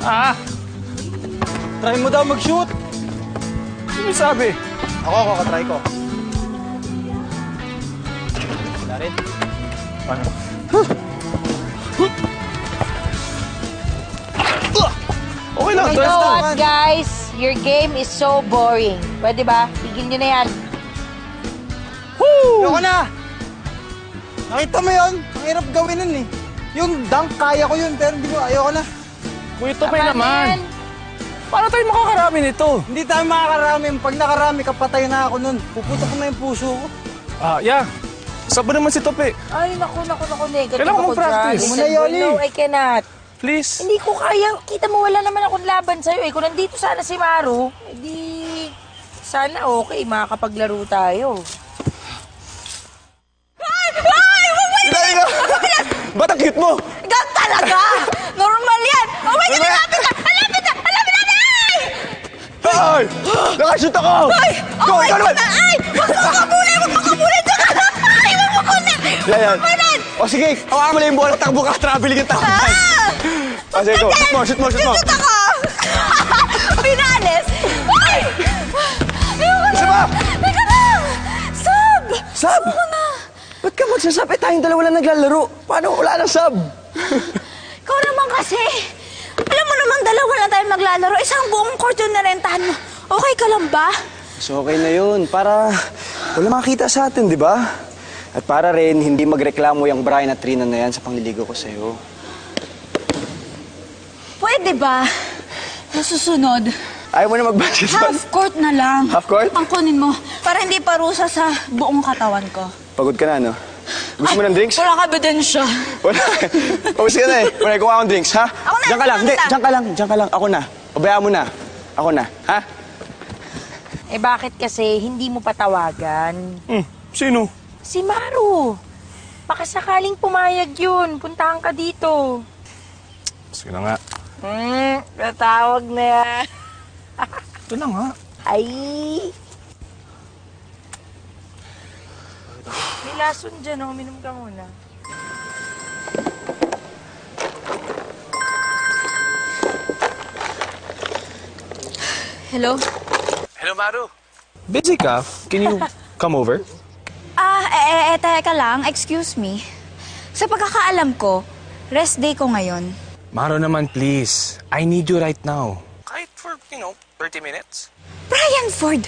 Ah! Try mo daw mag-shoot. Sino sabi? Ako, katry ko. Wala rin. Paano? Okay lang, You know what, guys? Your game is so boring. Pwede ba? Tigil nyo na yan. Woo! Ayoko na! Nakita mo yun? Ang hirap gawin nun eh. Yung dunk, kaya ko yun, pero hindi ko, ayoko na. Kuya Tope naman. Paano tayo makakarami nito? Hindi tayo makakarami. Pag nakarami, kapatay na ako nun. Puputok ko na yung puso ko. Yeah. Sabo naman si Tope. Ay, naku, negative Kailangan ako mong practice. dyan. Muna, Yoli. No, I cannot. Please. Hindi ko kaya. Kita mo, wala naman akong laban sa'yo. Kung nandito sana si Maru, edi sana okay, makakapaglaro tayo. Dali na! Ba't ang cute mo? Ikaw talaga! Normal yan! Oh my God! Alapit na! Ay! Nakashoot ako! Ay! Go, ikaw naman! Ay! Huwag mo kabulin! Ay! Huwag mo kunin! Yan. O sige, hawakan mo lang yung bola, takbo ka, traveling yung tao. Sige, go. Shoot mo. Shoot ako! Pinalis! Ay! Isa pa! Teka lang! Sub! Sub? Ba't ka magsasab? Tayong dalawa lang naglalaro. Paano wala ng sub? Ikaw naman kasi. Alam mo namang dalawa na tayo maglalaro. Isang buong court yung narentahan mo. Okay ka lang ba? So okay na yun. Para wala makakita sa atin, di ba? At para rin, hindi magreklamo yung Brian at Trina na yan sa pangliligaw ko sa'yo. Pwede ba? Nasusunod. Ayaw mo na mag-basketball? Half court na lang. Half court? Ang kunin mo. Para hindi parusa sa buong katawan ko. Pagod ka na, no? Gusto mo ng drinks? Wala ka ebidensya. Wala. Pawis ka na eh. Wala, kuha akong drinks, ha? Ako na, Diyan ka lang. Hindi, kita. diyan ka lang. Ako na. Pabayaan mo na. Ako na, ha? Eh bakit kasi hindi mo patawagan? Sino? Si Maru. Baka sakaling pumayag yun. Puntahan ka dito. Sige na nga. Natawag na yan. Ito na nga. Ay! May lason dyan, oh. Minom ka muna. Hello? Hello, Maru. Busy ka? Can you come over? Teka lang. Excuse me. Sa pagkakaalam ko, rest day ko ngayon. Maru naman, please. I need you right now. Kahit for, 30 minutes. Brian Ford!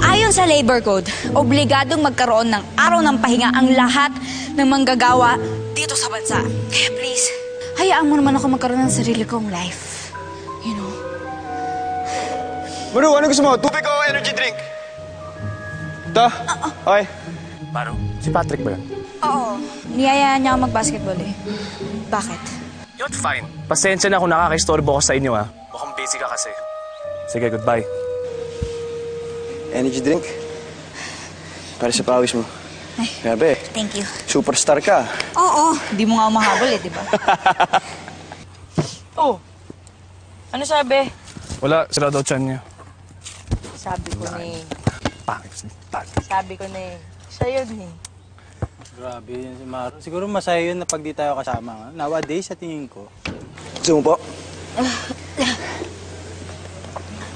Ayon sa labor code, obligadong magkaroon ng araw ng pahinga ang lahat ng manggagawa dito sa bansa. Kaya please, hayaan mo naman ako magkaroon ng sarili kong life. You know? Maru, ano gusto mo? Tubig o energy drink? Ito? Okay. Maru, si Patrick ba yun? Oo. Niyayaan niya ako mag-basketball eh. Bakit? You're fine. Pasensya na kung nakaka-istorbo ko sa inyo, ha? Mukhang busy ka kasi. Sige, goodbye. Energy drink? Para sa pawis mo. Ay. Grabe. Thank you. Superstar ka. Oo. Di mo nga umahabol eh, di ba? Oh! Ano sabi? Wala, sila daw tiyan niya. Sabi ko na eh. Pangit. Sabi ko na eh. Siya yun eh. Grabe yun si Maru. Siguro masaya yun na pag di tayo kasama. Nowadays, sa tingin ko. Gusto mo po?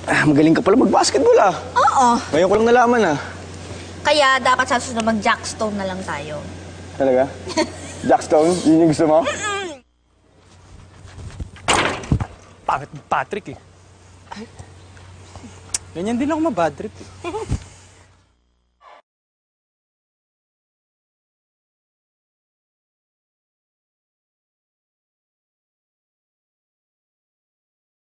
Magaling ka pala mag-basketball, ah. Oo. Ngayon ko lang nalaman, ah. Kaya dapat sa susunod mag-jackstone na lang tayo. Talaga? Jackstone? Yun yung gusto mo? Pangit Patrick, eh. Ganyan din ako mabad trip eh.